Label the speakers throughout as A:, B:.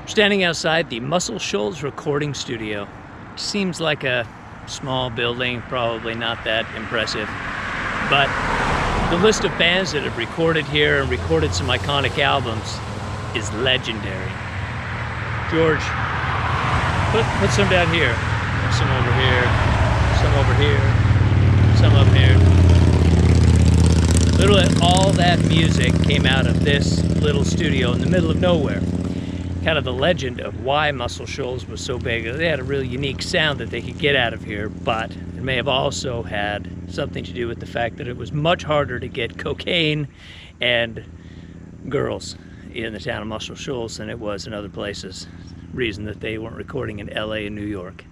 A: Standing outside the Shoals recording studio. Seems like a small building, probably not that impressive, but the list of bands that have recorded here and recorded some iconic albums is legendary. George, put some down here, some over here, some over here, some up here. Literally all that music came out of this little studio in the middle of nowhere. Kind of the legend of why Shoals was so big. They had a really unique sound that they could get out of here, but it may have also had something to do with the fact that it was much harder to get cocaine and girls in the town of Shoals than it was in other places. Reason that they weren't recording in LA and New York.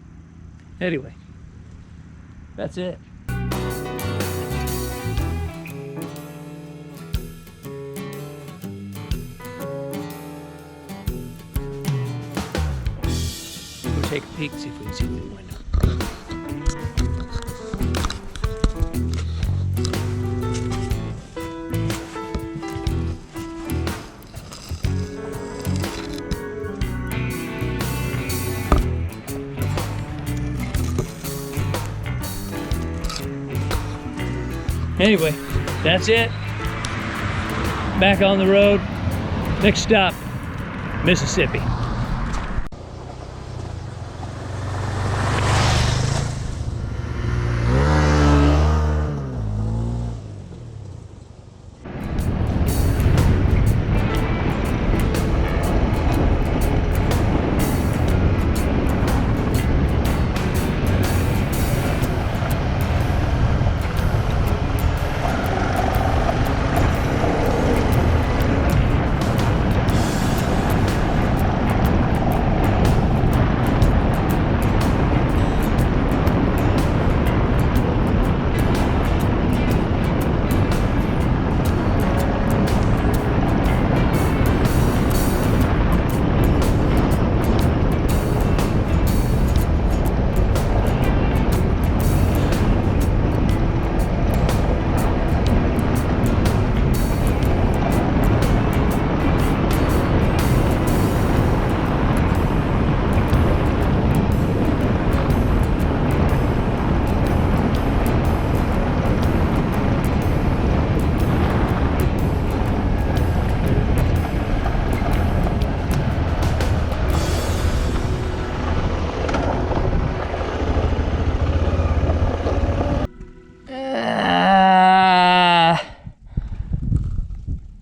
A: Anyway, that's it. Take a peek, see if we can see through the window. Anyway, that's it. Back on the road. Next stop, Mississippi.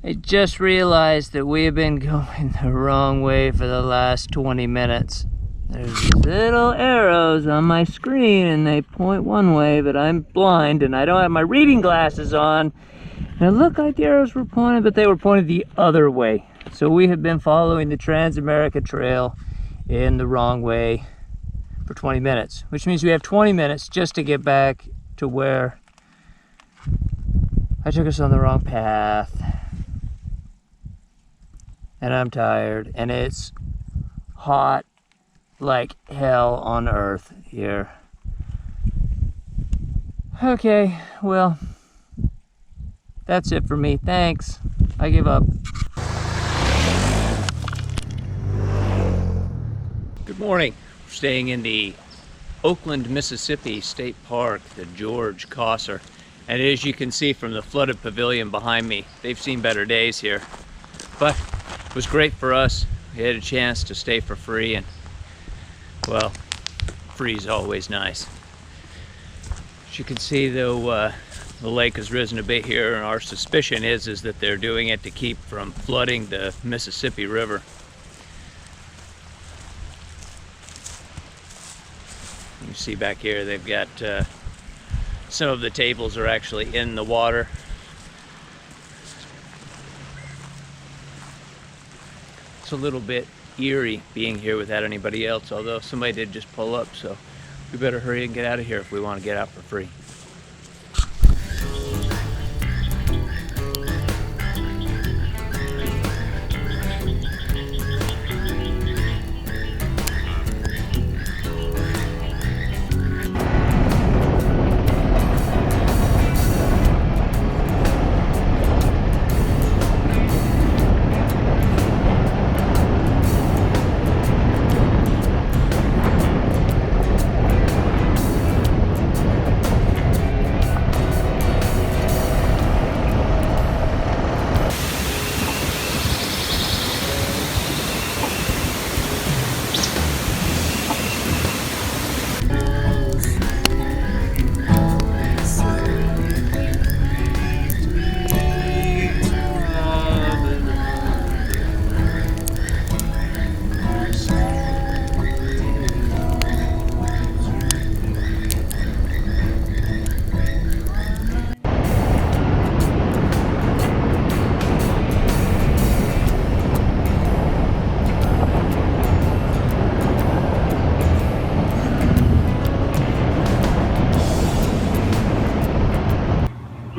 A: I just realized that we have been going the wrong way for the last 20 minutes. There's these little arrows on my screen and they point one way, but I'm blind and I don't have my reading glasses on. And it looked like the arrows were pointed, but they were pointed the other way. So we have been following the Trans-America Trail in the wrong way for 20 minutes, which means we have 20 minutes just to get back to where I took us on the wrong path. And I'm tired, and it's hot like hell on earth here. Okay, well, that's it for me. Thanks. I give up. Good morning. We're staying in the Oakland, Mississippi State Park, the George Cosser. And as you can see from the flooded pavilion behind me, they've seen better days here. But it was great for us. We had a chance to stay for free, and well, free is always nice. As you can see, though, the lake has risen a bit here, and our suspicion is that they're doing it to keep from flooding the Mississippi River. You see back here, they've got some of the tables are actually in the water. It's a little bit eerie being here without anybody else, although somebody did just pull up, so we better hurry and get out of here if we want to get out for free.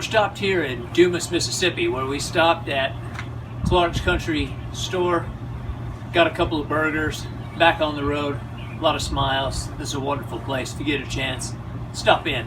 A: Stopped here in Dumas, Mississippi, where we stopped at Clark's Country Store, got a couple of burgers, back on the road, a lot of smiles. This is a wonderful place. If you get a chance, stop in.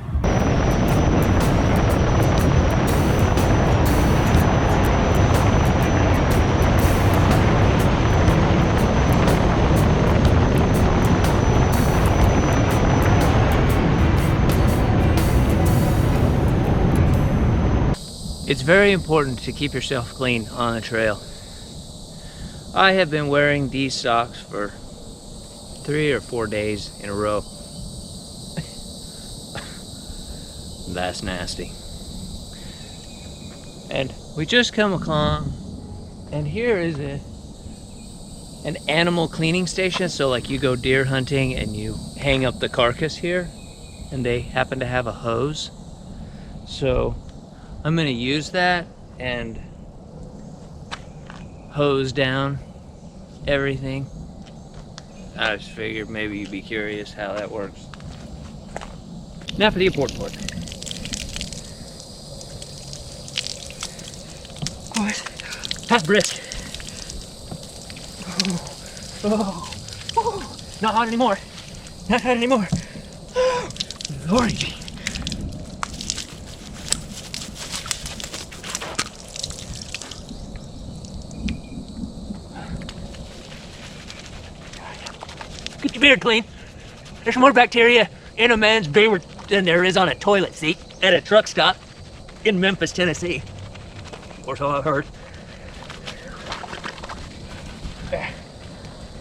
A: It's very important to keep yourself clean on the trail. I have been wearing these socks for 3 or 4 days in a row. That's nasty. And we just come along, and here is an animal cleaning station. So like you go deer hunting and you hang up the carcass here, and they happen to have a hose. So I'm gonna use that and hose down everything. I just figured maybe you'd be curious how that works. Now for the important part. Oh, it's half brisk. Oh, not hot anymore. Not hot anymore. Lordy. Get your beard clean. There's more bacteria in a man's beard than there is on a toilet seat at a truck stop in Memphis, Tennessee. Or so I've heard.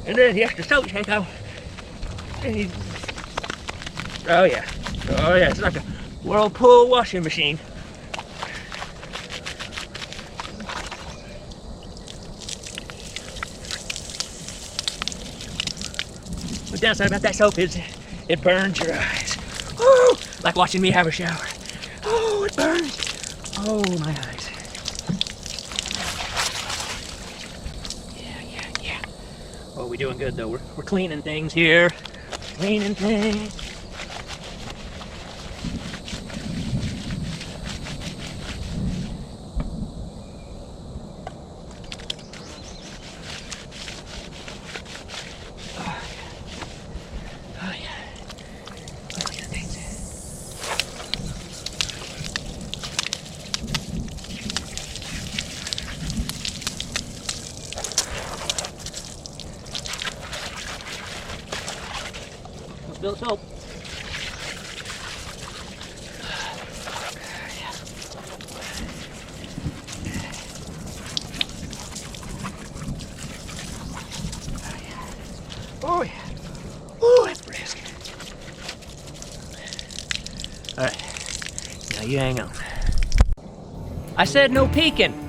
A: And then the extra soap shake out. Oh yeah. Oh yeah, it's like a whirlpool washing machine. The downside about that soap is it burns your eyes. Woo! Like watching me have a shower. Oh, it burns. Oh, my eyes. Yeah. Oh, we're doing good though. We're cleaning things here. Cleaning things. Let's hope. Oh yeah. Oh, that's brisk. All right. Now you hang on. I said no peeking.